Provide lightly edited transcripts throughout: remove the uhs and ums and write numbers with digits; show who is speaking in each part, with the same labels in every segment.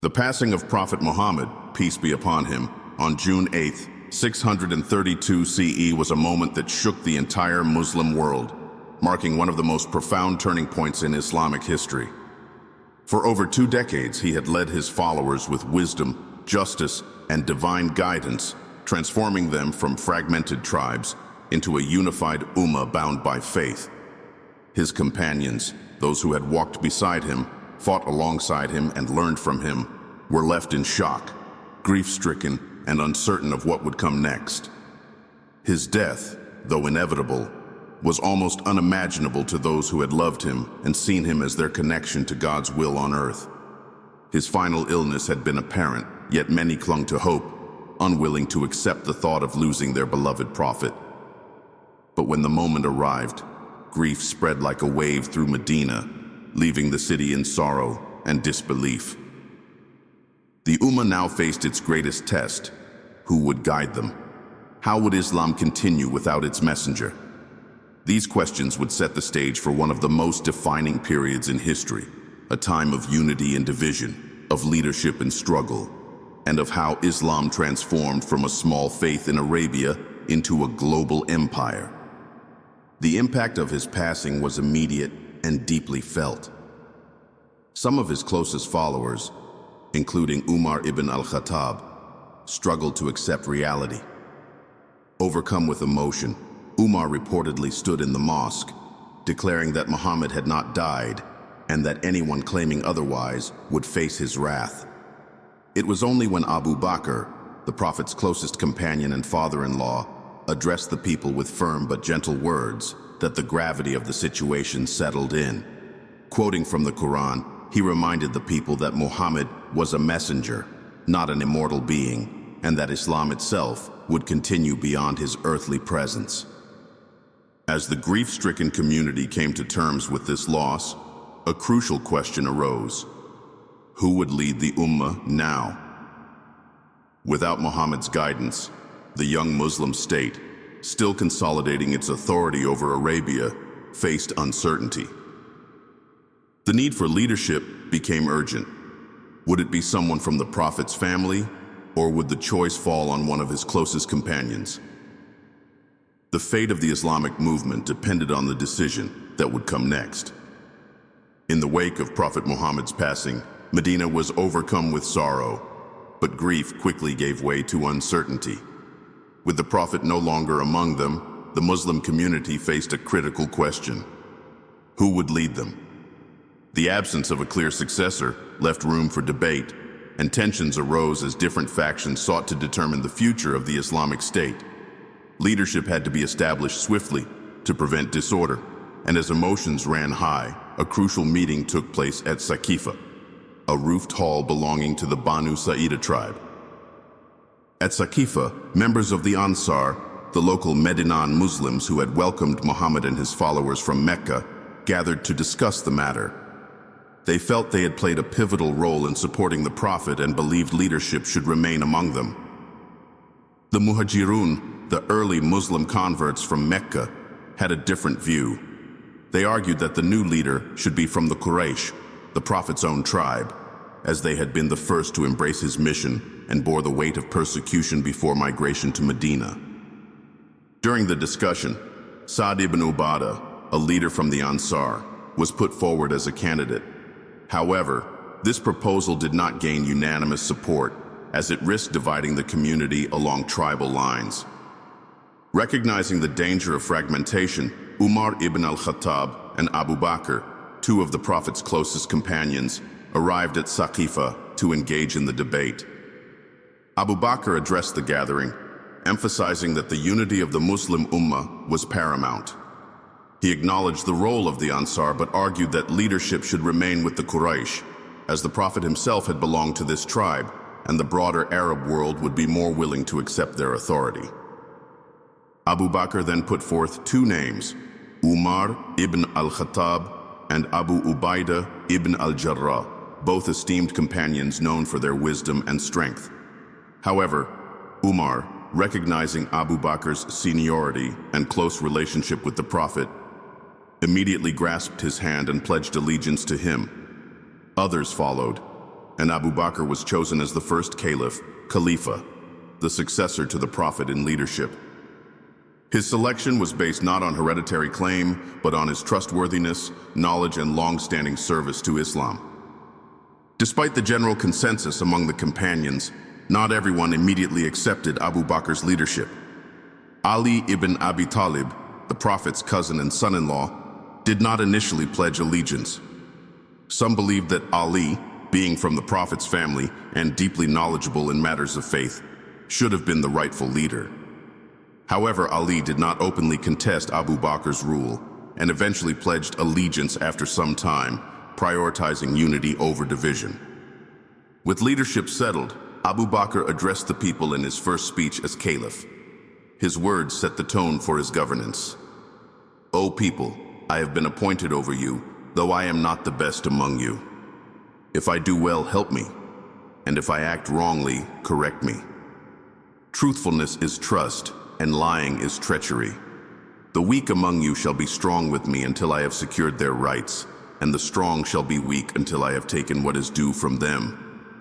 Speaker 1: The passing of Prophet Muhammad, peace be upon him, on June 8, 632 CE was a moment that shook the entire Muslim world, marking one of the most profound turning points in Islamic history. For over 2 decades, he had led his followers with wisdom, justice, and divine guidance, transforming them from fragmented tribes into a unified ummah bound by faith. His companions, those who had walked beside him, fought alongside him, and learned from him, were left in shock, grief-stricken, and uncertain of what would come next. His death, though inevitable, was almost unimaginable to those who had loved him and seen him as their connection to God's will on earth. His final illness had been apparent, yet many clung to hope, unwilling to accept the thought of losing their beloved prophet. But when the moment arrived, grief spread like a wave through Medina, leaving the city in sorrow and disbelief. The Ummah now faced its greatest test. Who would guide them? How would Islam continue without its messenger? These questions would set the stage for one of the most defining periods in history, a time of unity and division, of leadership and struggle, and of how Islam transformed from a small faith in Arabia into a global empire. The impact of his passing was immediate and deeply felt. Some of his closest followers, including Umar ibn Al-Khattab, struggled to accept reality. Overcome with emotion, Umar reportedly stood in the mosque, declaring that Muhammad had not died and that anyone claiming otherwise would face his wrath. It was only when Abu Bakr, the Prophet's closest companion and father-in-law, addressed the people with firm but gentle words that the gravity of the situation settled in. Quoting from the Quran, he reminded the people that Muhammad was a messenger, not an immortal being, and that Islam itself would continue beyond his earthly presence. As the grief-stricken community came to terms with this loss, a crucial question arose. Who would lead the Ummah now? Without Muhammad's guidance, the young Muslim state, still consolidating its authority over Arabia, faced uncertainty. The need for leadership became urgent. Would it be someone from the Prophet's family, or would the choice fall on one of his closest companions? The fate of the Islamic movement depended on the decision that would come next. In the wake of Prophet Muhammad's passing, Medina was overcome with sorrow, but grief quickly gave way to uncertainty. With the Prophet no longer among them, the Muslim community faced a critical question. Who would lead them? The absence of a clear successor left room for debate, and tensions arose as different factions sought to determine the future of the Islamic State. Leadership had to be established swiftly to prevent disorder, and as emotions ran high, a crucial meeting took place at Saqifa, a roofed hall belonging to the Banu Sa'ida tribe. At Saqifa, members of the Ansar, the local Medinan Muslims who had welcomed Muhammad and his followers from Mecca, gathered to discuss the matter. They felt they had played a pivotal role in supporting the Prophet and believed leadership should remain among them. The Muhajirun, the early Muslim converts from Mecca, had a different view. They argued that the new leader should be from the Quraysh, the Prophet's own tribe, as they had been the first to embrace his mission and bore the weight of persecution before migration to Medina. During the discussion, Sa'd ibn Ubadah, a leader from the Ansar, was put forward as a candidate. However, this proposal did not gain unanimous support, as it risked dividing the community along tribal lines. Recognizing the danger of fragmentation, Umar ibn Al-Khattab and Abu Bakr, 2 of the Prophet's closest companions, arrived at Saqifa to engage in the debate. Abu Bakr addressed the gathering, emphasizing that the unity of the Muslim Ummah was paramount. He acknowledged the role of the Ansar but argued that leadership should remain with the Quraysh, as the Prophet himself had belonged to this tribe, and the broader Arab world would be more willing to accept their authority. Abu Bakr then put forth 2 names, Umar ibn Al-Khattab and Abu Ubaidah ibn al-Jarrah, both esteemed companions known for their wisdom and strength. However, Umar, recognizing Abu Bakr's seniority and close relationship with the Prophet, immediately grasped his hand and pledged allegiance to him. Others followed, and Abu Bakr was chosen as the first Caliph, Khalifa, the successor to the Prophet in leadership. His selection was based not on hereditary claim, but on his trustworthiness, knowledge, and long-standing service to Islam. Despite the general consensus among the companions, not everyone immediately accepted Abu Bakr's leadership. Ali ibn Abi Talib, the Prophet's cousin and son-in-law, did not initially pledge allegiance. Some believed that Ali, being from the Prophet's family and deeply knowledgeable in matters of faith, should have been the rightful leader. However, Ali did not openly contest Abu Bakr's rule and eventually pledged allegiance after some time, prioritizing unity over division. With leadership settled, Abu Bakr addressed the people in his first speech as Caliph. His words set the tone for his governance. "O people, I have been appointed over you, though I am not the best among you. If I do well, help me, and if I act wrongly, correct me. Truthfulness is trust, and lying is treachery. The weak among you shall be strong with me until I have secured their rights, and the strong shall be weak until I have taken what is due from them.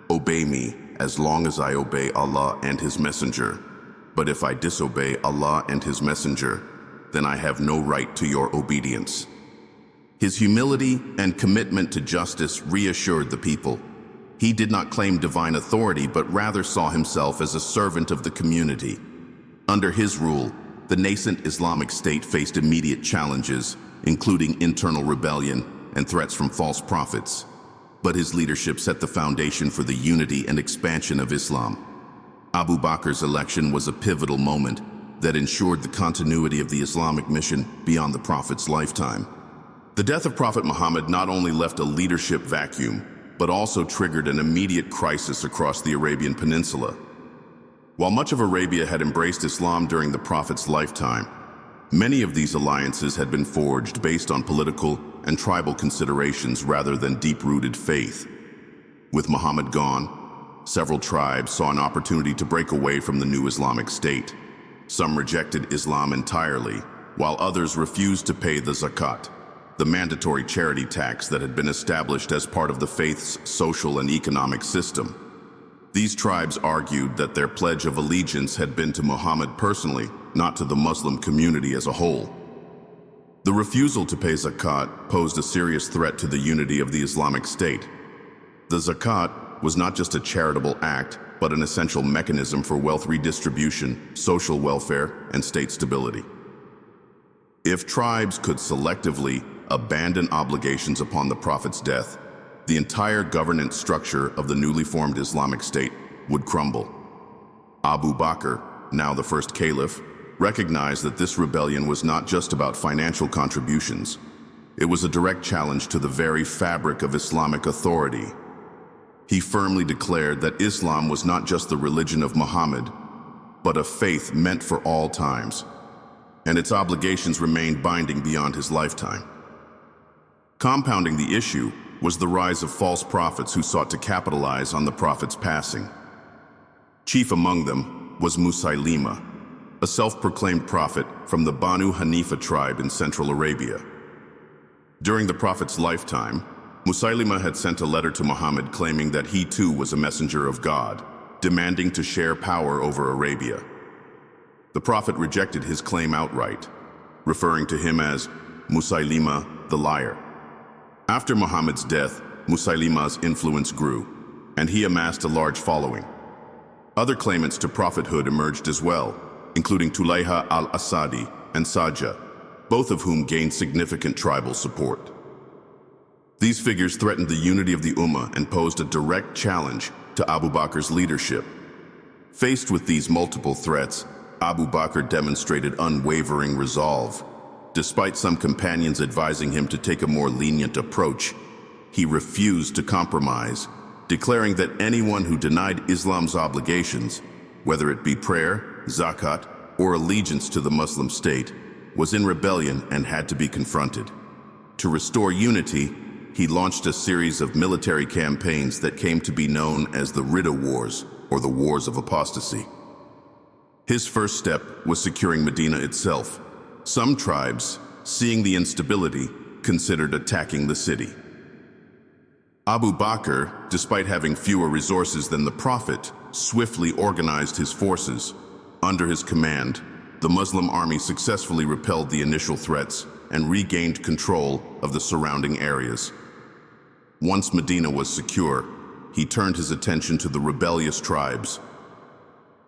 Speaker 1: Obey me, as long as I obey Allah and His Messenger. But if I disobey Allah and His Messenger, then I have no right to your obedience." His humility and commitment to justice reassured the people. He did not claim divine authority, but rather saw himself as a servant of the community. Under his rule, the nascent Islamic State faced immediate challenges, including internal rebellion and threats from false prophets. But his leadership set the foundation for the unity and expansion of Islam. Abu Bakr's election was a pivotal moment that ensured the continuity of the Islamic mission beyond the Prophet's lifetime. The death of Prophet Muhammad not only left a leadership vacuum, but also triggered an immediate crisis across the Arabian Peninsula. While much of Arabia had embraced Islam during the Prophet's lifetime, many of these alliances had been forged based on political and tribal considerations rather than deep-rooted faith. With Muhammad gone, several tribes saw an opportunity to break away from the new Islamic State. Some rejected Islam entirely, while others refused to pay the zakat, the mandatory charity tax that had been established as part of the faith's social and economic system. These tribes argued that their pledge of allegiance had been to Muhammad personally, not to the Muslim community as a whole. The refusal to pay zakat posed a serious threat to the unity of the Islamic State. The zakat was not just a charitable act, but an essential mechanism for wealth redistribution, social welfare, and state stability. If tribes could selectively abandon obligations upon the Prophet's death, the entire governance structure of the newly formed Islamic State would crumble. Abu Bakr, now the first Caliph, recognized that this rebellion was not just about financial contributions. It was a direct challenge to the very fabric of Islamic authority. He firmly declared that Islam was not just the religion of Muhammad, but a faith meant for all times, and its obligations remained binding beyond his lifetime. Compounding the issue was the rise of false prophets who sought to capitalize on the Prophet's passing. Chief among them was Musaylima, a self-proclaimed prophet from the Banu Hanifa tribe in Central Arabia. During the Prophet's lifetime, Musaylima had sent a letter to Muhammad claiming that he too was a messenger of God, demanding to share power over Arabia. The Prophet rejected his claim outright, referring to him as Musaylima the liar. After Muhammad's death, Musaylima's influence grew, and he amassed a large following. Other claimants to prophethood emerged as well, including Tulayha al-Asadi and Sajja, both of whom gained significant tribal support. These figures threatened the unity of the Ummah and posed a direct challenge to Abu Bakr's leadership. Faced with these multiple threats, Abu Bakr demonstrated unwavering resolve. Despite some companions advising him to take a more lenient approach, he refused to compromise, declaring that anyone who denied Islam's obligations, whether it be prayer, zakat, or allegiance to the Muslim state, was in rebellion and had to be confronted. To restore unity, he launched a series of military campaigns that came to be known as the Ridda Wars, or the Wars of Apostasy. His first step was securing Medina itself. Some tribes, seeing the instability, considered attacking the city. Abu Bakr, despite having fewer resources than the Prophet, swiftly organized his forces. Under his command, the Muslim army successfully repelled the initial threats and regained control of the surrounding areas. Once Medina was secure, he turned his attention to the rebellious tribes.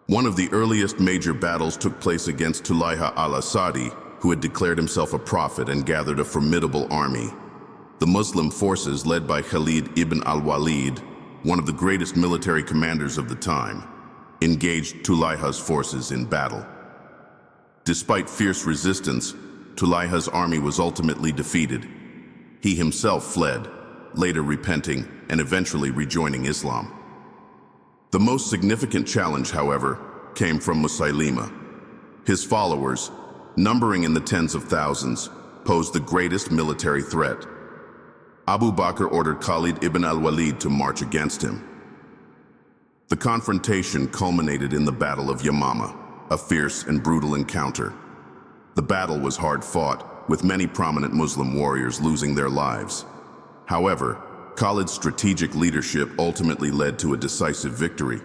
Speaker 1: One of the earliest major battles took place against Tulayha al-Asadi, who had declared himself a prophet and gathered a formidable army. The Muslim forces, led by Khalid ibn al-Walid, one of the greatest military commanders of the time, engaged Tulayha's forces in battle. Despite fierce resistance, Tulayha's army was ultimately defeated. He himself fled, later repenting and eventually rejoining Islam. The most significant challenge, however, came from Musaylima. His followers, numbering in the tens of thousands, posed the greatest military threat. Abu Bakr ordered Khalid ibn al-Walid to march against him. The confrontation culminated in the Battle of Yamama, a fierce and brutal encounter. The battle was hard fought, with many prominent Muslim warriors losing their lives. However, Khalid's strategic leadership ultimately led to a decisive victory.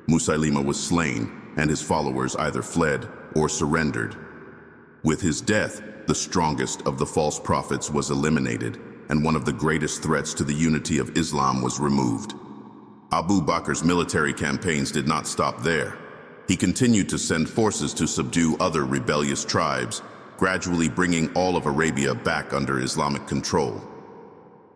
Speaker 1: Musaylima was slain, and his followers either fled or surrendered. With his death, the strongest of the false prophets was eliminated, and one of the greatest threats to the unity of Islam was removed. Abu Bakr's military campaigns did not stop there. He continued to send forces to subdue other rebellious tribes, gradually bringing all of Arabia back under Islamic control.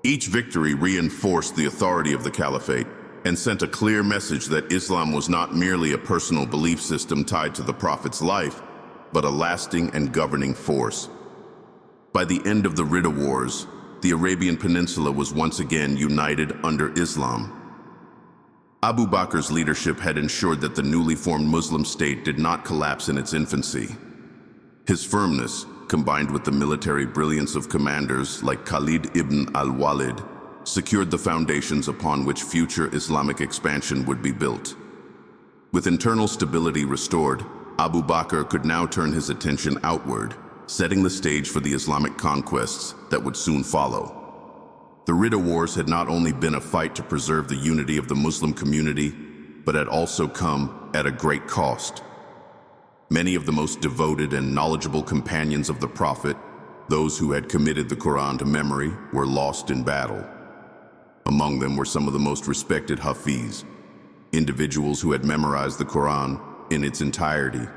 Speaker 1: Each victory reinforced the authority of the Caliphate and sent a clear message that Islam was not merely a personal belief system tied to the Prophet's life, but a lasting and governing force. By the end of the Ridda Wars, the Arabian Peninsula was once again united under Islam. Abu Bakr's leadership had ensured that the newly formed Muslim state did not collapse in its infancy. His firmness, combined with the military brilliance of commanders like Khalid ibn al-Walid, secured the foundations upon which future Islamic expansion would be built. With internal stability restored, Abu Bakr could now turn his attention outward, setting the stage for the Islamic conquests that would soon follow. The Ridda Wars had not only been a fight to preserve the unity of the Muslim community, but had also come at a great cost. Many of the most devoted and knowledgeable companions of the Prophet, those who had committed the Quran to memory, were lost in battle. Among them were some of the most respected Hafiz, individuals who had memorized the Quran in its entirety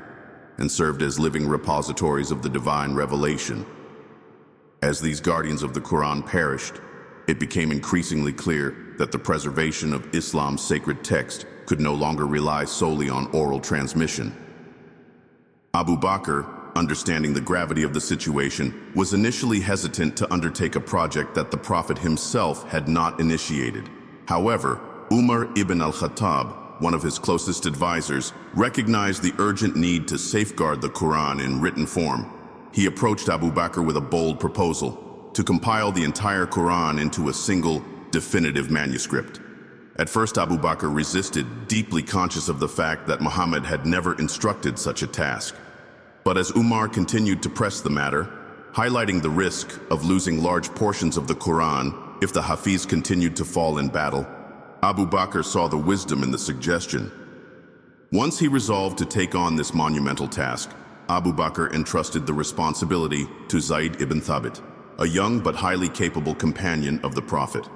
Speaker 1: and served as living repositories of the divine revelation. As these guardians of the Quran perished, it became increasingly clear that the preservation of Islam's sacred text could no longer rely solely on oral transmission. Abu Bakr, understanding the gravity of the situation, was initially hesitant to undertake a project that the Prophet himself had not initiated. However, Umar ibn Al-Khattab, one of his closest advisors, recognized the urgent need to safeguard the Quran in written form. He approached Abu Bakr with a bold proposal to compile the entire Quran into a single, definitive manuscript. At first, Abu Bakr resisted, deeply conscious of the fact that Muhammad had never instructed such a task. But as Umar continued to press the matter, highlighting the risk of losing large portions of the Quran if the Hafiz continued to fall in battle, Abu Bakr saw the wisdom in the suggestion. Once he resolved to take on this monumental task, Abu Bakr entrusted the responsibility to Zayd ibn Thabit, a young but highly capable companion of the Prophet.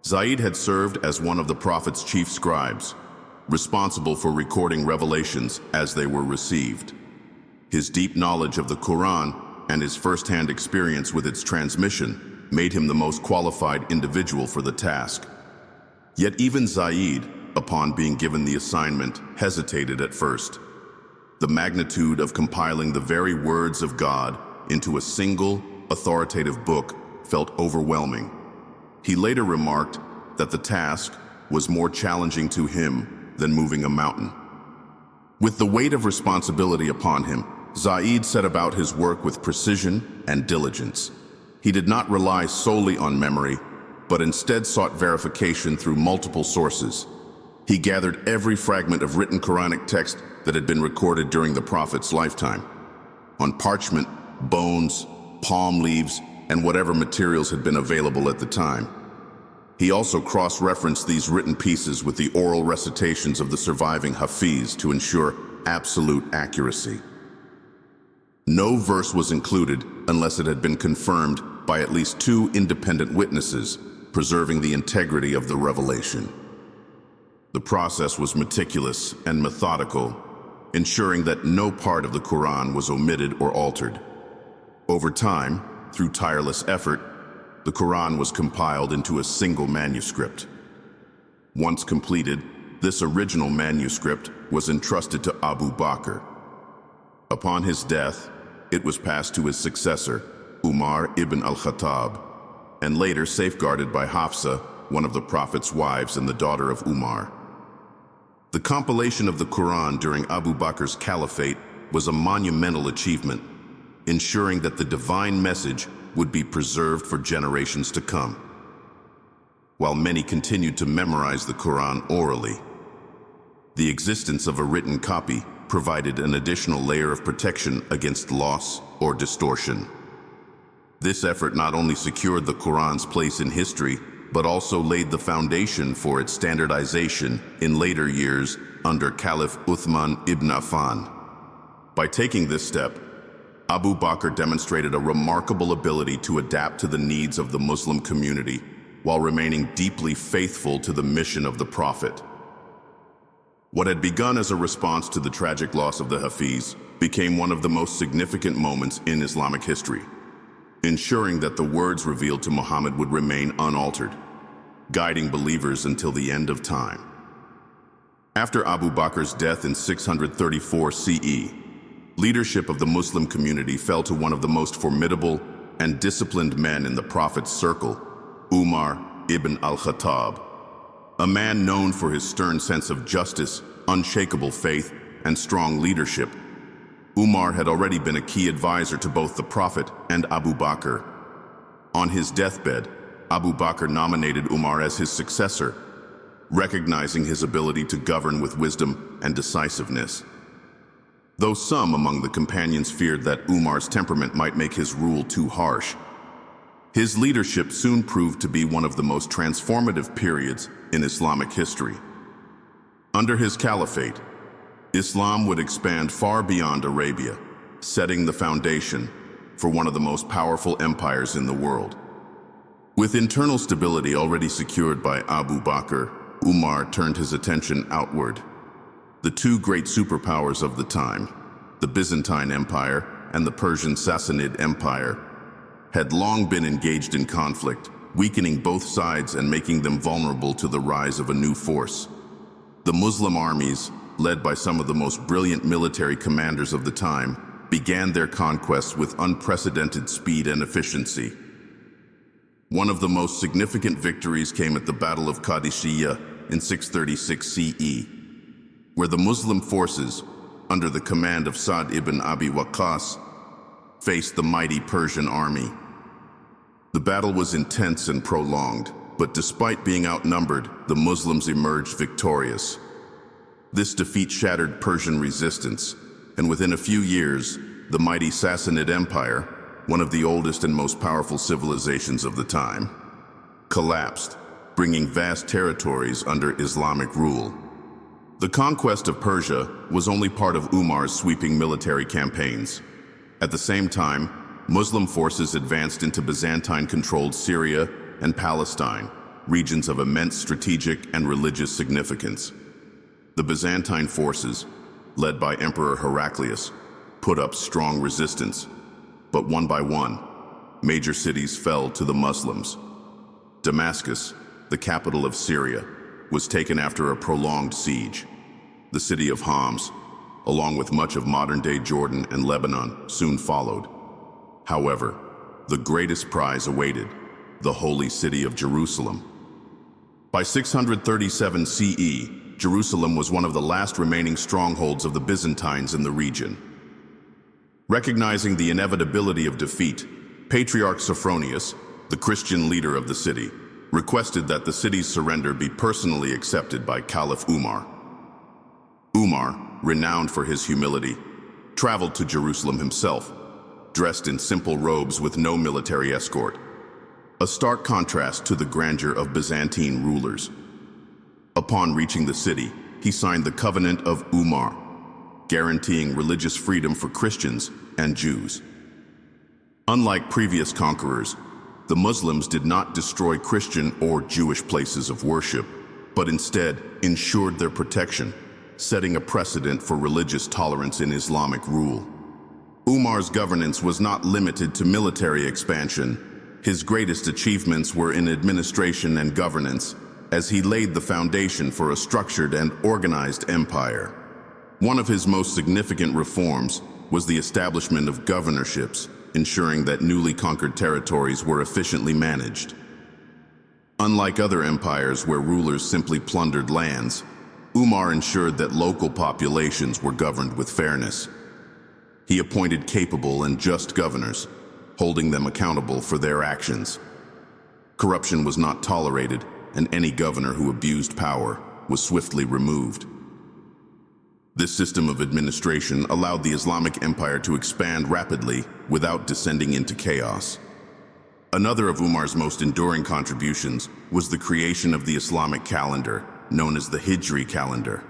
Speaker 1: Zayd had served as one of the Prophet's chief scribes, responsible for recording revelations as they were received. His deep knowledge of the Quran and his first-hand experience with its transmission made him the most qualified individual for the task. Yet even Zayd, upon being given the assignment, hesitated at first. The magnitude of compiling the very words of God into a single, authoritative book felt overwhelming. He later remarked that the task was more challenging to him than moving a mountain. With the weight of responsibility upon him, Zayd set about his work with precision and diligence. He did not rely solely on memory, but instead sought verification through multiple sources. He gathered every fragment of written Quranic text that had been recorded during the Prophet's lifetime. On parchment, bones, palm leaves, and whatever materials had been available at the time. He also cross-referenced these written pieces with the oral recitations of the surviving Hafiz to ensure absolute accuracy. No verse was included unless it had been confirmed by at least 2 independent witnesses, preserving the integrity of the revelation. The process was meticulous and methodical, ensuring that no part of the Quran was omitted or altered. Over time, through tireless effort, the Quran was compiled into a single manuscript. Once completed, this original manuscript was entrusted to Abu Bakr. Upon his death, it was passed to his successor, Umar ibn Al-Khattab, and later safeguarded by Hafsa, one of the Prophet's wives and the daughter of Umar. The compilation of the Quran during Abu Bakr's Caliphate was a monumental achievement, ensuring that the divine message would be preserved for generations to come. While many continued to memorize the Quran orally, the existence of a written copy provided an additional layer of protection against loss or distortion. This effort not only secured the Quran's place in history, but also laid the foundation for its standardization in later years under Caliph Uthman ibn Affan. By taking this step, Abu Bakr demonstrated a remarkable ability to adapt to the needs of the Muslim community while remaining deeply faithful to the mission of the Prophet. What had begun as a response to the tragic loss of the Hafiz became one of the most significant moments in Islamic history, ensuring that the words revealed to Muhammad would remain unaltered, guiding believers until the end of time. After Abu Bakr's death in 634 CE, leadership of the Muslim community fell to one of the most formidable and disciplined men in the Prophet's circle, Umar ibn Al-Khattab, a man known for his stern sense of justice, unshakable faith, and strong leadership. Umar had already been a key advisor to both the Prophet and Abu Bakr. On his deathbed, Abu Bakr nominated Umar as his successor, recognizing his ability to govern with wisdom and decisiveness. Though some among the companions feared that Umar's temperament might make his rule too harsh, his leadership soon proved to be one of the most transformative periods in Islamic history. Under his caliphate, Islam would expand far beyond Arabia, setting the foundation for one of the most powerful empires in the world. With internal stability already secured by Abu Bakr, Umar turned his attention outward. The 2 great superpowers of the time, the Byzantine Empire and the Persian Sassanid Empire, had long been engaged in conflict, weakening both sides and making them vulnerable to the rise of a new force. The Muslim armies, led by some of the most brilliant military commanders of the time, began their conquests with unprecedented speed and efficiency. One of the most significant victories came at the Battle of Qadisiyah in 636 CE, where the Muslim forces, under the command of Sa'd ibn Abi Waqqas, faced the mighty Persian army. The battle was intense and prolonged, but despite being outnumbered, the Muslims emerged victorious. This defeat shattered Persian resistance, and within a few years, the mighty Sassanid Empire, one of the oldest and most powerful civilizations of the time, collapsed, bringing vast territories under Islamic rule. The conquest of Persia was only part of Umar's sweeping military campaigns. At the same time, Muslim forces advanced into Byzantine-controlled Syria and Palestine, regions of immense strategic and religious significance. The Byzantine forces, led by Emperor Heraclius, put up strong resistance, but one by one, major cities fell to the Muslims. Damascus, the capital of Syria, was taken after a prolonged siege. The city of Homs, along with much of modern-day Jordan and Lebanon, soon followed. However, the greatest prize awaited, the holy city of Jerusalem. By 637 CE, Jerusalem was one of the last remaining strongholds of the Byzantines in the region. Recognizing the inevitability of defeat, Patriarch Sophronius, the Christian leader of the city, requested that the city's surrender be personally accepted by Caliph Umar. Umar, renowned for his humility, traveled to Jerusalem himself, dressed in simple robes with no military escort. a stark contrast to the grandeur of Byzantine rulers. Upon reaching the city, he signed the Covenant of Umar, guaranteeing religious freedom for Christians and Jews. Unlike previous conquerors, the Muslims did not destroy Christian or Jewish places of worship, but instead ensured their protection, setting a precedent for religious tolerance in Islamic rule. Umar's governance was not limited to military expansion. His greatest achievements were in administration and governance, as he laid the foundation for a structured and organized empire. One of his most significant reforms was the establishment of governorships, ensuring that newly conquered territories were efficiently managed. Unlike other empires where rulers simply plundered lands, Umar ensured that local populations were governed with fairness. He appointed capable and just governors, holding them accountable for their actions. Corruption was not tolerated, and any governor who abused power was swiftly removed. This system of administration allowed the Islamic Empire to expand rapidly without descending into chaos. Another of Umar's most enduring contributions was the creation of the Islamic calendar, known as the Hijri calendar.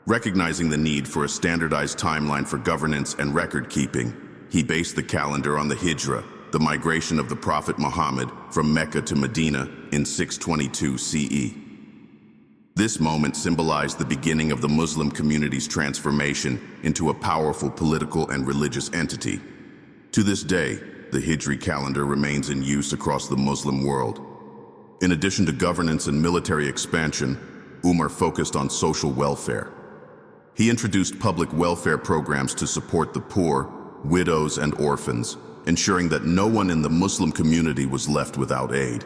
Speaker 1: Recognizing the need for a standardized timeline for governance and record-keeping, he based the calendar on the Hijra, the migration of the Prophet Muhammad from Mecca to Medina in 622 CE. This moment symbolized the beginning of the Muslim community's transformation into a powerful political and religious entity. To this day, the Hijri calendar remains in use across the Muslim world. In addition to governance and military expansion, Umar focused on social welfare. He introduced public welfare programs to support the poor, widows, and orphans, ensuring that no one in the Muslim community was left without aid.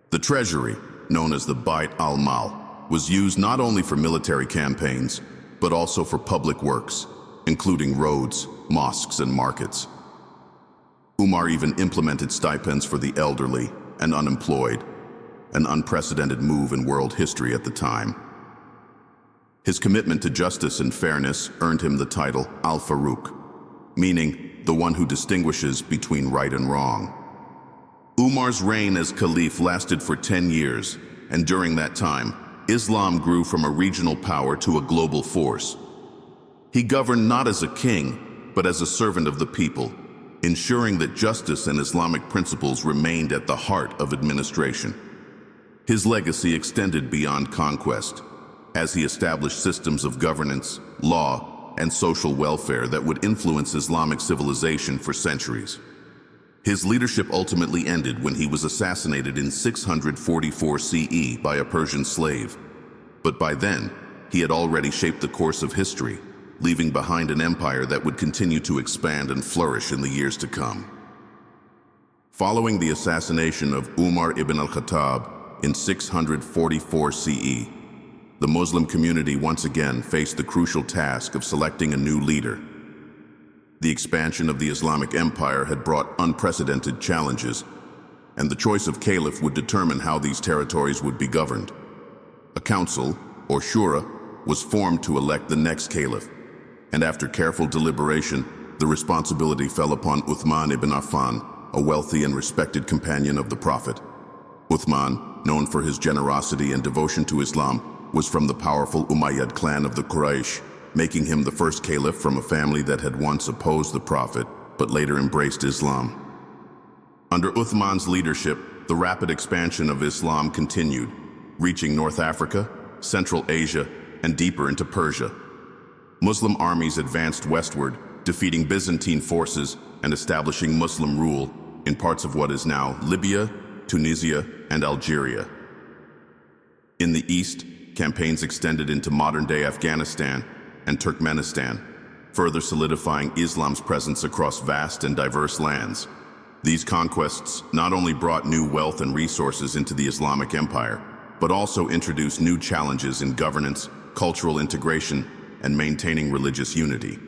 Speaker 1: The treasury, known as the Bait al-Mal, was used not only for military campaigns, but also for public works, including roads, mosques, and markets. Umar even implemented stipends for the elderly and unemployed, an unprecedented move in world history at the time. His commitment to justice and fairness earned him the title Al-Faruq, meaning the one who distinguishes between right and wrong. Umar's reign as Caliph lasted for 10 years, and during that time, Islam grew from a regional power to a global force. He governed not as a king, but as a servant of the people, ensuring that justice and Islamic principles remained at the heart of administration. His legacy extended beyond conquest, as he established systems of governance, law, and social welfare that would influence Islamic civilization for centuries. His leadership ultimately ended when he was assassinated in 644 CE by a Persian slave. But by then, he had already shaped the course of history, leaving behind an empire that would continue to expand and flourish in the years to come. Following the assassination of Umar ibn Al-Khattab in 644 CE, the Muslim community once again faced the crucial task of selecting a new leader. The expansion of the Islamic Empire had brought unprecedented challenges, and the choice of Caliph would determine how these territories would be governed. A council, or shura, was formed to elect the next Caliph, and after careful deliberation, the responsibility fell upon Uthman ibn Affan, a wealthy and respected companion of the Prophet. Uthman, known for his generosity and devotion to Islam, was from the powerful Umayyad clan of the Quraysh, making him the first caliph from a family that had once opposed the Prophet, but later embraced Islam. Under Uthman's leadership, the rapid expansion of Islam continued, reaching North Africa, Central Asia, and deeper into Persia. Muslim armies advanced westward, defeating Byzantine forces and establishing Muslim rule in parts of what is now Libya, Tunisia, and Algeria. In the east, campaigns extended into modern-day Afghanistan and Turkmenistan, further solidifying Islam's presence across vast and diverse lands. These conquests not only brought new wealth and resources into the Islamic Empire, but also introduced new challenges in governance, cultural integration, and maintaining religious unity.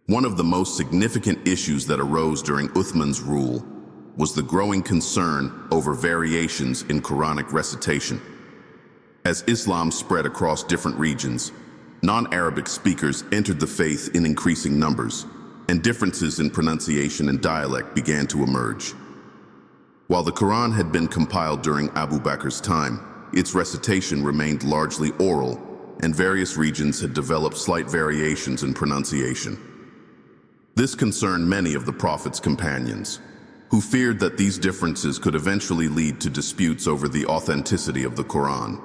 Speaker 1: One of the most significant issues that arose during Uthman's rule was the growing concern over variations in Quranic recitation. As Islam spread across different regions, non-Arabic speakers entered the faith in increasing numbers, and differences in pronunciation and dialect began to emerge. While the Quran had been compiled during Abu Bakr's time, its recitation remained largely oral, and various regions had developed slight variations in pronunciation. This concerned many of the Prophet's companions, who feared that these differences could eventually lead to disputes over the authenticity of the Quran.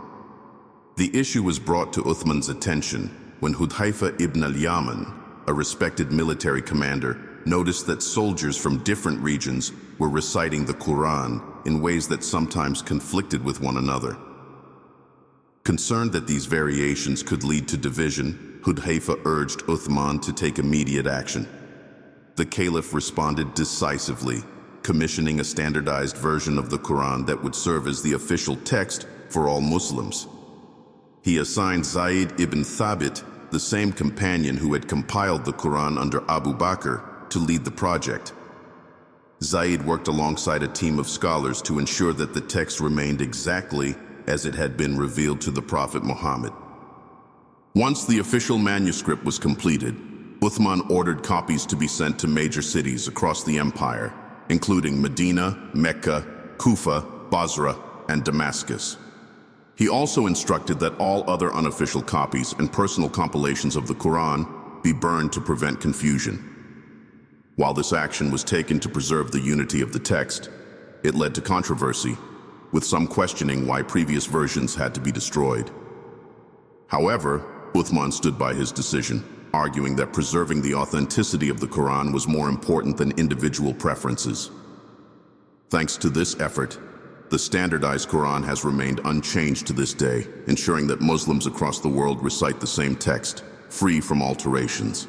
Speaker 1: The issue was brought to Uthman's attention when Hudhayfa ibn al-Yaman, a respected military commander, noticed that soldiers from different regions were reciting the Quran in ways that sometimes conflicted with one another. Concerned that these variations could lead to division, Hudhayfa urged Uthman to take immediate action. The Caliph responded decisively, commissioning a standardized version of the Quran that would serve as the official text for all Muslims. He assigned Zayd ibn Thabit, the same companion who had compiled the Quran under Abu Bakr, to lead the project. Zayd worked alongside a team of scholars to ensure that the text remained exactly as it had been revealed to the Prophet Muhammad. Once the official manuscript was completed, Uthman ordered copies to be sent to major cities across the empire, including Medina, Mecca, Kufa, Basra, and Damascus. He also instructed that all other unofficial copies and personal compilations of the Quran be burned to prevent confusion. While this action was taken to preserve the unity of the text, it led to controversy, with some questioning why previous versions had to be destroyed. However, Uthman stood by his decision, arguing that preserving the authenticity of the Quran was more important than individual preferences. Thanks to this effort, the standardized Quran has remained unchanged to this day, ensuring that Muslims across the world recite the same text, free from alterations.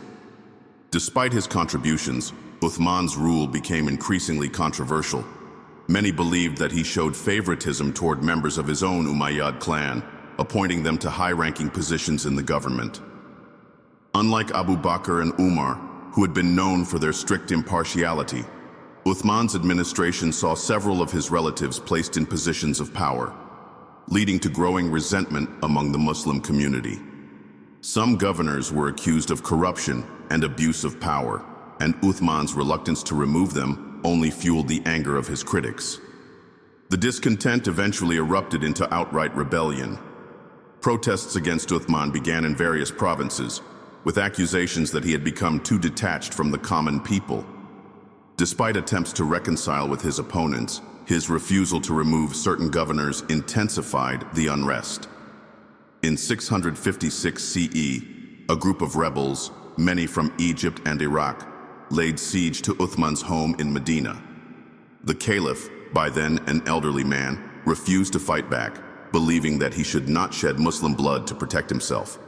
Speaker 1: Despite his contributions, Uthman's rule became increasingly controversial. Many believed that he showed favoritism toward members of his own Umayyad clan, appointing them to high-ranking positions in the government. Unlike Abu Bakr and Umar, who had been known for their strict impartiality, Uthman's administration saw several of his relatives placed in positions of power, leading to growing resentment among the Muslim community. Some governors were accused of corruption and abuse of power, and Uthman's reluctance to remove them only fueled the anger of his critics. The discontent eventually erupted into outright rebellion. Protests against Uthman began in various provinces, with accusations that he had become too detached from the common people. Despite attempts to reconcile with his opponents, his refusal to remove certain governors intensified the unrest. In 656 CE, a group of rebels, many from Egypt and Iraq, laid siege to Uthman's home in Medina. The Caliph, by then an elderly man, refused to fight back, believing that he should not shed Muslim blood to protect himself.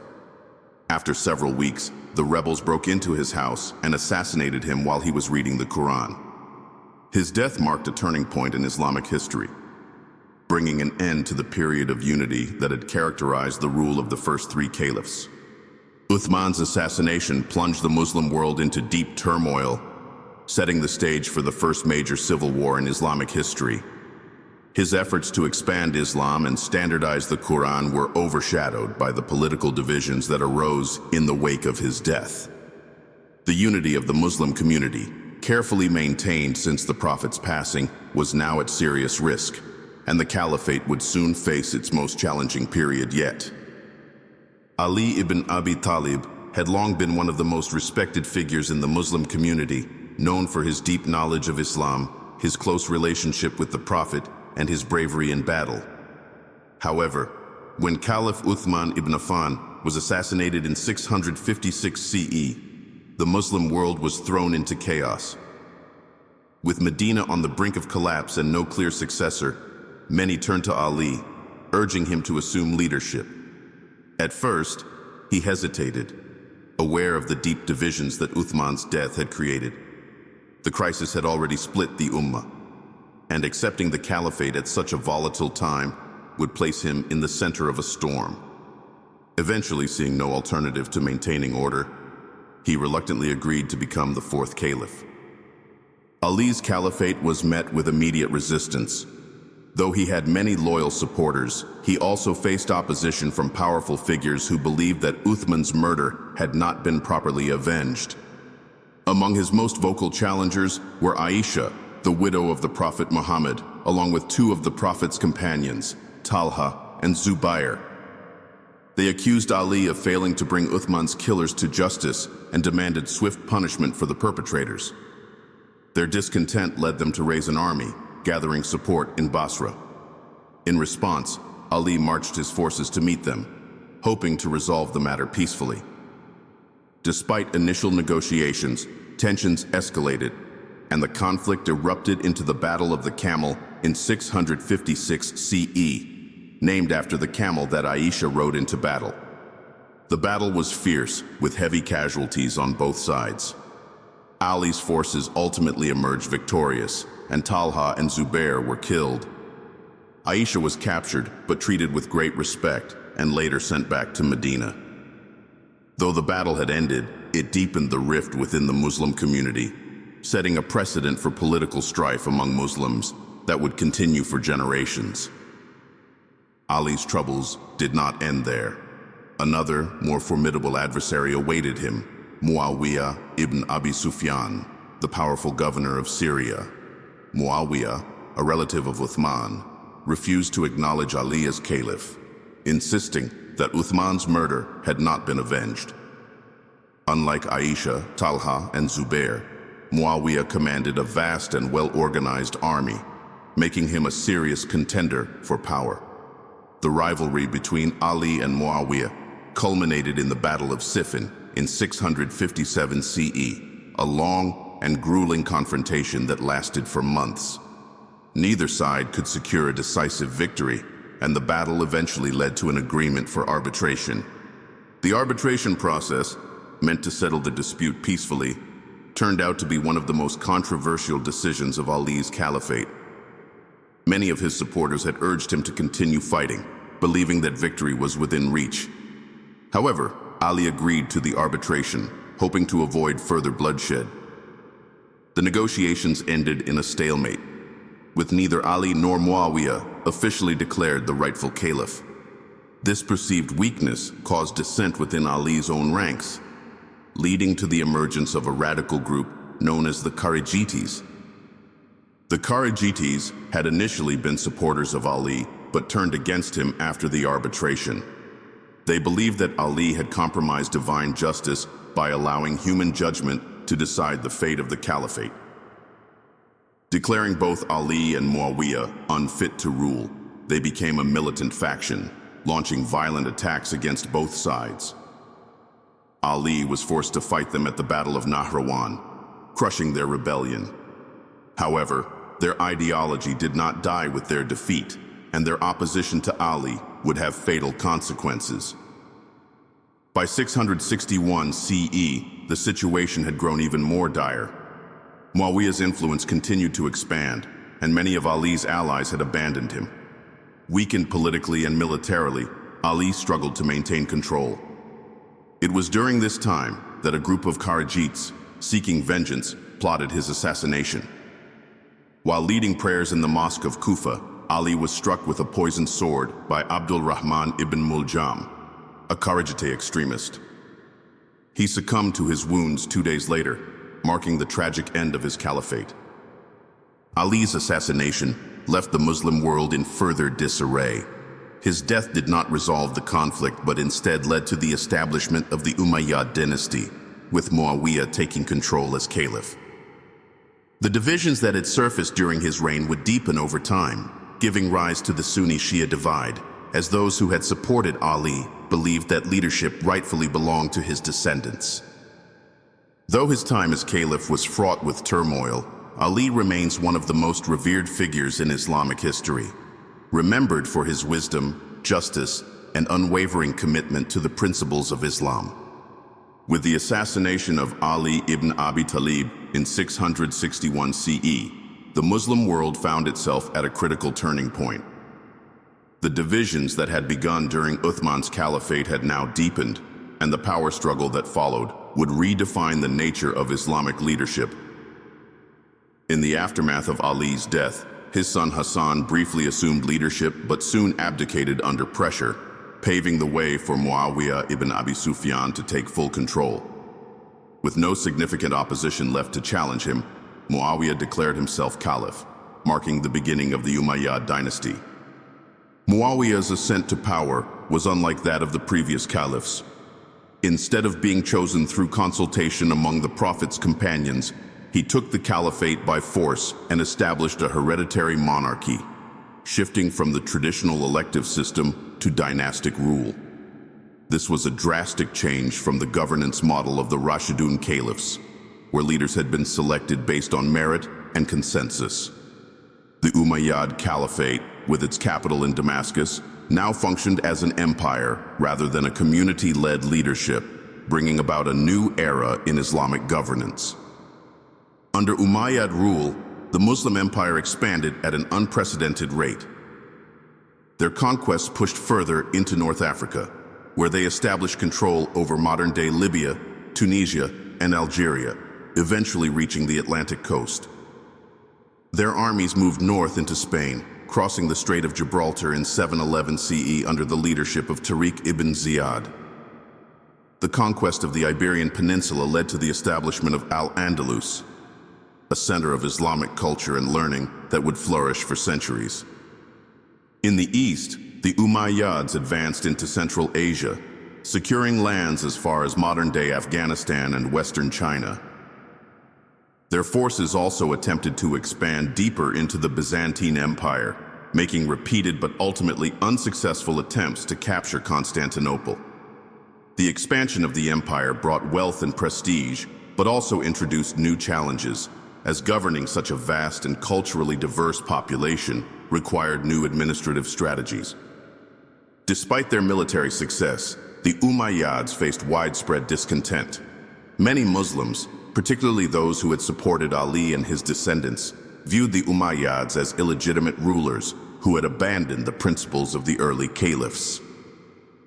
Speaker 1: After several weeks, the rebels broke into his house and assassinated him while he was reading the Quran. His death marked a turning point in Islamic history, bringing an end to the period of unity that had characterized the rule of the first three caliphs. Uthman's assassination plunged the Muslim world into deep turmoil, setting the stage for the first major civil war in Islamic history. His efforts to expand Islam and standardize the Quran were overshadowed by the political divisions that arose in the wake of his death. The unity of the Muslim community, carefully maintained since the Prophet's passing, was now at serious risk, and the Caliphate would soon face its most challenging period yet. Ali ibn Abi Talib had long been one of the most respected figures in the Muslim community, known for his deep knowledge of Islam, his close relationship with the Prophet, and his bravery in battle. However, when Caliph Uthman ibn Affan was assassinated in 656 CE, the Muslim world was thrown into chaos. With Medina on the brink of collapse and no clear successor, many turned to Ali, urging him to assume leadership. At first, he hesitated, aware of the deep divisions that Uthman's death had created. The crisis had already split the Ummah, and accepting the Caliphate at such a volatile time would place him in the center of a storm. Eventually, seeing no alternative to maintaining order, he reluctantly agreed to become the fourth Caliph. Ali's Caliphate was met with immediate resistance. Though he had many loyal supporters, he also faced opposition from powerful figures who believed that Uthman's murder had not been properly avenged. Among his most vocal challengers were Aisha, the widow of the Prophet Muhammad, along with two of the Prophet's companions, Talha and Zubair. They accused Ali of failing to bring Uthman's killers to justice and demanded swift punishment for the perpetrators. Their discontent led them to raise an army, gathering support in Basra. In response, Ali marched his forces to meet them, hoping to resolve the matter peacefully. Despite initial negotiations, tensions escalated, and the conflict erupted into the Battle of the Camel in 656 CE, named after the camel that Aisha rode into battle. The battle was fierce, with heavy casualties on both sides. Ali's forces ultimately emerged victorious, and Talha and Zubair were killed. Aisha was captured, but treated with great respect, and later sent back to Medina. Though the battle had ended, it deepened the rift within the Muslim community, setting a precedent for political strife among Muslims that would continue for generations. Ali's troubles did not end there. Another, more formidable adversary awaited him, Muawiyah ibn Abi Sufyan, the powerful governor of Syria. Muawiyah, a relative of Uthman, refused to acknowledge Ali as Caliph, insisting that Uthman's murder had not been avenged. Unlike Aisha, Talha, and Zubair, Muawiyah commanded a vast and well-organized army, making him a serious contender for power. The rivalry between Ali and Muawiyah culminated in the Battle of Siffin in 657 CE, a long and grueling confrontation that lasted for months. Neither side could secure a decisive victory, and the battle eventually led to an agreement for arbitration. The arbitration process, meant to settle the dispute peacefully, turned out to be one of the most controversial decisions of Ali's caliphate. Many of his supporters had urged him to continue fighting, believing that victory was within reach. However, Ali agreed to the arbitration, hoping to avoid further bloodshed. The negotiations ended in a stalemate, with neither Ali nor Muawiyah officially declared the rightful caliph. This perceived weakness caused dissent within Ali's own ranks, leading to the emergence of a radical group known as the Kharijites. The Kharijites had initially been supporters of Ali, but turned against him after the arbitration. They believed that Ali had compromised divine justice by allowing human judgment to decide the fate of the caliphate. Declaring both Ali and Muawiyah unfit to rule, they became a militant faction, launching violent attacks against both sides. Ali was forced to fight them at the Battle of Nahrawan, crushing their rebellion. However, their ideology did not die with their defeat, and their opposition to Ali would have fatal consequences. By 661 CE, the situation had grown even more dire. Muawiyah's influence continued to expand, and many of Ali's allies had abandoned him. Weakened politically and militarily, Ali struggled to maintain control. It was during this time that a group of Kharijites, seeking vengeance, plotted his assassination. While leading prayers in the mosque of Kufa, Ali was struck with a poisoned sword by Abdul Rahman ibn Muljam, a Kharijite extremist. He succumbed to his wounds 2 days later, marking the tragic end of his caliphate. Ali's assassination left the Muslim world in further disarray. His death did not resolve the conflict, but instead led to the establishment of the Umayyad Dynasty, with Muawiyah taking control as caliph. The divisions that had surfaced during his reign would deepen over time, giving rise to the Sunni-Shia divide, as those who had supported Ali believed that leadership rightfully belonged to his descendants. Though his time as caliph was fraught with turmoil, Ali remains one of the most revered figures in Islamic history, remembered for his wisdom, justice, and unwavering commitment to the principles of Islam. With the assassination of Ali ibn Abi Talib in 661 CE, the Muslim world found itself at a critical turning point. The divisions that had begun during Uthman's caliphate had now deepened, and the power struggle that followed would redefine the nature of Islamic leadership. In the aftermath of Ali's death, his son Hassan briefly assumed leadership but soon abdicated under pressure, paving the way for Muawiyah ibn Abi Sufyan to take full control. With no significant opposition left to challenge him, Muawiyah declared himself caliph, marking the beginning of the Umayyad Dynasty. Muawiyah's ascent to power was unlike that of the previous caliphs. Instead of being chosen through consultation among the Prophet's companions, he took the Caliphate by force and established a hereditary monarchy, shifting from the traditional elective system to dynastic rule. This was a drastic change from the governance model of the Rashidun caliphs, where leaders had been selected based on merit and consensus. The Umayyad Caliphate, with its capital in Damascus, now functioned as an empire rather than a community-led leadership, bringing about a new era in Islamic governance. Under Umayyad rule, the Muslim empire expanded at an unprecedented rate. Their conquests pushed further into North Africa, where they established control over modern-day Libya, Tunisia, and Algeria, eventually reaching the Atlantic coast. Their armies moved north into Spain, crossing the Strait of Gibraltar in 711 CE under the leadership of Tariq ibn Ziyad. The conquest of the Iberian Peninsula led to the establishment of Al-Andalus, a center of Islamic culture and learning that would flourish for centuries. In the east, the Umayyads advanced into Central Asia, securing lands as far as modern-day Afghanistan and western China. Their forces also attempted to expand deeper into the Byzantine Empire, making repeated but ultimately unsuccessful attempts to capture Constantinople. The expansion of the empire brought wealth and prestige, but also introduced new challenges, as governing such a vast and culturally diverse population required new administrative strategies. Despite their military success, the Umayyads faced widespread discontent. Many Muslims, particularly those who had supported Ali and his descendants, viewed the Umayyads as illegitimate rulers who had abandoned the principles of the early caliphs.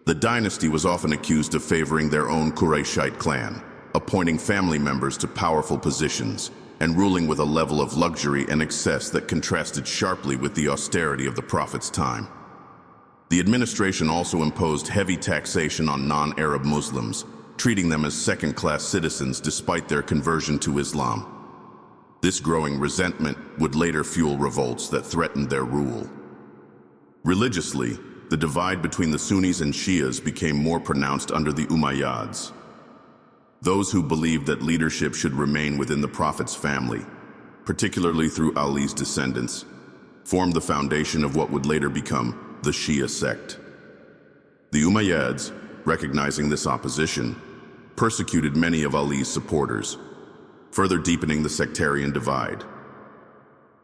Speaker 1: The dynasty was often accused of favoring their own Qurayshite clan, appointing family members to powerful positions, and ruling with a level of luxury and excess that contrasted sharply with the austerity of the Prophet's time. The administration also imposed heavy taxation on non-Arab Muslims, treating them as second-class citizens despite their conversion to Islam. This growing resentment would later fuel revolts that threatened their rule. Religiously, the divide between the Sunnis and Shias became more pronounced under the Umayyads. Those who believed that leadership should remain within the Prophet's family, particularly through Ali's descendants, formed the foundation of what would later become the Shia sect. The Umayyads, recognizing this opposition, persecuted many of Ali's supporters, further deepening the sectarian divide.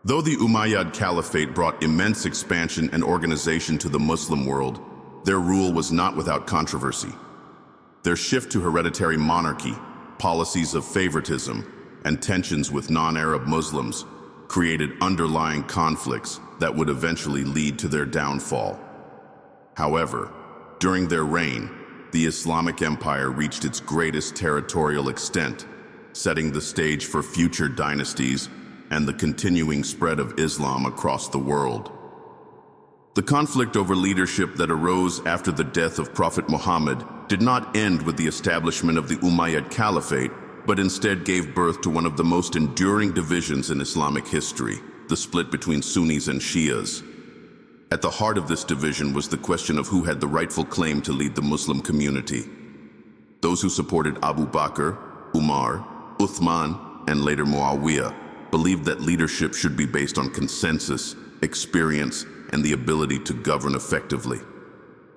Speaker 1: Though the Umayyad Caliphate brought immense expansion and organization to the Muslim world, their rule was not without controversy. Their shift to hereditary monarchy, policies of favoritism, and tensions with non-Arab Muslims created underlying conflicts that would eventually lead to their downfall. However, during their reign, the Islamic Empire reached its greatest territorial extent, setting the stage for future dynasties and the continuing spread of Islam across the world. The conflict over leadership that arose after the death of Prophet Muhammad did not end with the establishment of the Umayyad Caliphate, but instead gave birth to one of the most enduring divisions in Islamic history, the split between Sunnis and Shias. At the heart of this division was the question of who had the rightful claim to lead the Muslim community. Those who supported Abu Bakr, Umar, Uthman, and later Muawiyah believed that leadership should be based on consensus, experience, and the ability to govern effectively.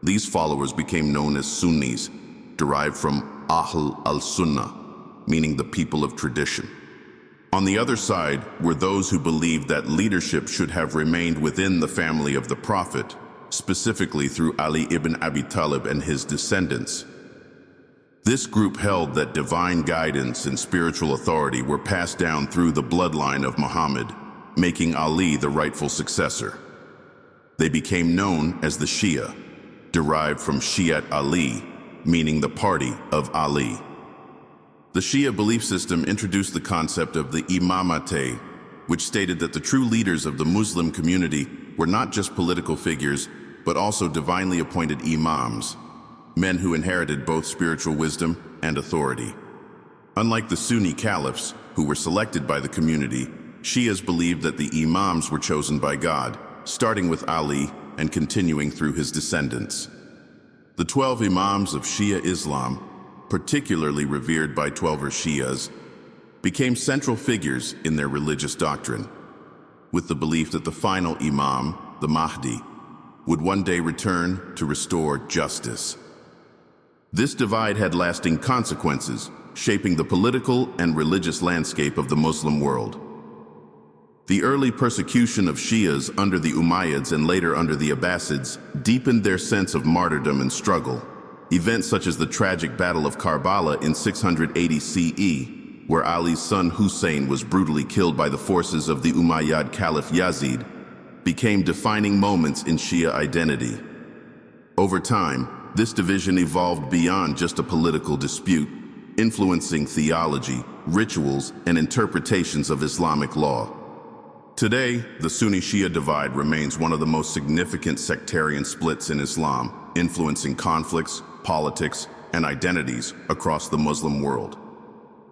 Speaker 1: These followers became known as Sunnis, derived from Ahl al-Sunnah, meaning the people of tradition. On the other side were those who believed that leadership should have remained within the family of the Prophet, specifically through Ali ibn Abi Talib and his descendants. This group held that divine guidance and spiritual authority were passed down through the bloodline of Muhammad, making Ali the rightful successor. They became known as the Shia, derived from Shiat Ali, meaning the party of Ali. The Shia belief system introduced the concept of the imamate, which stated that the true leaders of the Muslim community were not just political figures, but also divinely appointed imams, men who inherited both spiritual wisdom and authority. Unlike the Sunni caliphs, who were selected by the community, Shias believed that the Imams were chosen by God, starting with Ali and continuing through his descendants. The 12 Imams of Shia Islam, particularly revered by Twelver Shias, became central figures in their religious doctrine, with the belief that the final Imam, the Mahdi, would one day return to restore justice. This divide had lasting consequences, shaping the political and religious landscape of the Muslim world. The early persecution of Shias under the Umayyads and later under the Abbasids deepened their sense of martyrdom and struggle. Events such as the tragic Battle of Karbala in 680 CE, where Ali's son Hussein was brutally killed by the forces of the Umayyad Caliph Yazid, became defining moments in Shia identity. Over time, this division evolved beyond just a political dispute, influencing theology, rituals, and interpretations of Islamic law. Today, the Sunni-Shia divide remains one of the most significant sectarian splits in Islam, influencing conflicts, politics, and identities across the Muslim world.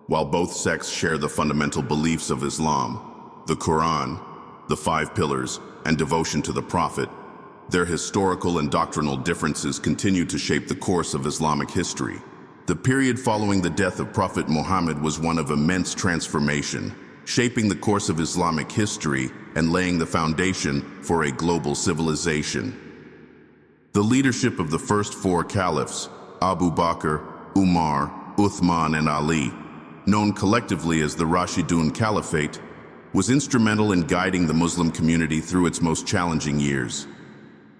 Speaker 1: While both sects share the fundamental beliefs of Islam, the Quran, the 5 pillars, and devotion to the Prophet, their historical and doctrinal differences continue to shape the course of Islamic history. The period following the death of Prophet Muhammad was one of immense transformation, shaping the course of Islamic history and laying the foundation for a global civilization. The leadership of the first 4 caliphs, Abu Bakr, Umar, Uthman, and Ali, known collectively as the Rashidun Caliphate, was instrumental in guiding the Muslim community through its most challenging years.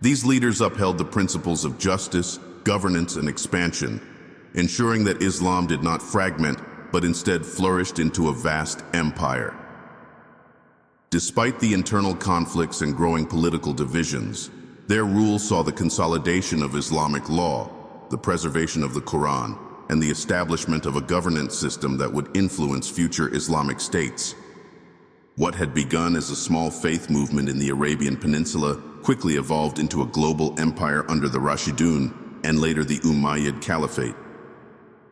Speaker 1: These leaders upheld the principles of justice, governance, and expansion, ensuring that Islam did not fragment, but instead flourished into a vast empire. Despite the internal conflicts and growing political divisions, their rule saw the consolidation of Islamic law, the preservation of the Quran, and the establishment of a governance system that would influence future Islamic states. What had begun as a small faith movement in the Arabian Peninsula quickly evolved into a global empire under the Rashidun and later the Umayyad Caliphate.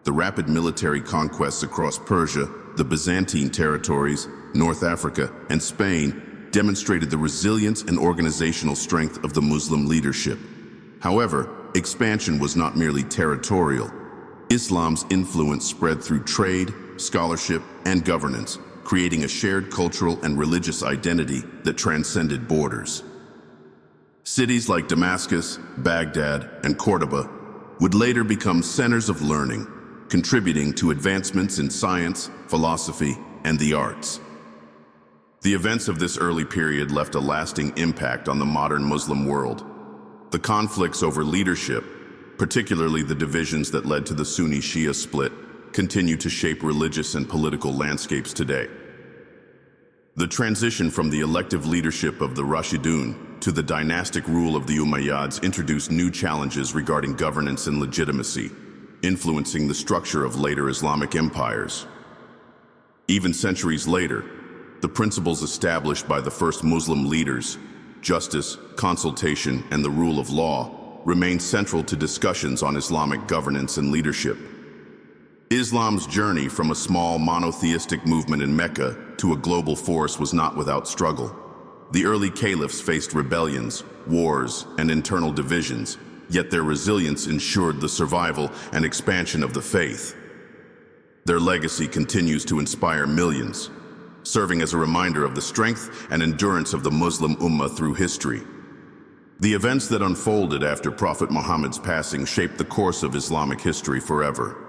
Speaker 1: The rapid military conquests across Persia, the Byzantine territories, North Africa, and Spain demonstrated the resilience and organizational strength of the Muslim leadership. However, expansion was not merely territorial. Islam's influence spread through trade, scholarship, and governance, creating a shared cultural and religious identity that transcended borders. Cities like Damascus, Baghdad, and Cordoba would later become centers of learning, contributing to advancements in science, philosophy, and the arts. The events of this early period left a lasting impact on the modern Muslim world. The conflicts over leadership, particularly the divisions that led to the Sunni-Shia split, continue to shape religious and political landscapes today. The transition from the elective leadership of the Rashidun to the dynastic rule of the Umayyads introduced new challenges regarding governance and legitimacy, influencing the structure of later Islamic empires. Even centuries later, the principles established by the first Muslim leaders, justice, consultation, and the rule of law, remain central to discussions on Islamic governance and leadership. Islam's journey from a small monotheistic movement in Mecca to a global force was not without struggle. The early caliphs faced rebellions, wars, and internal divisions, yet their resilience ensured the survival and expansion of the faith. Their legacy continues to inspire millions, serving as a reminder of the strength and endurance of the Muslim Ummah through history. The events that unfolded after Prophet Muhammad's passing shaped the course of Islamic history forever.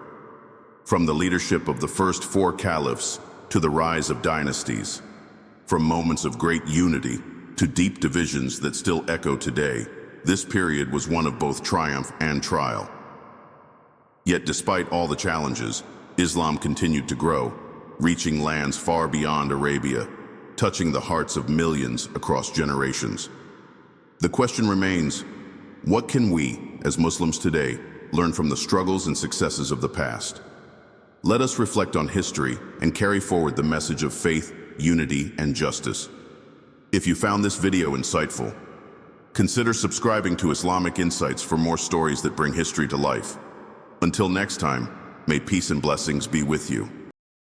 Speaker 1: From the leadership of the first 4 caliphs to the rise of dynasties, from moments of great unity to deep divisions that still echo today, this period was one of both triumph and trial. Yet despite all the challenges, Islam continued to grow, reaching lands far beyond Arabia, touching the hearts of millions across generations. The question remains, what can we, as Muslims today, learn from the struggles and successes of the past? Let us reflect on history and carry forward the message of faith, unity, and justice. If you found this video insightful, consider subscribing to Islamic Insights for more stories that bring history to life. Until next time, may peace and blessings be with you.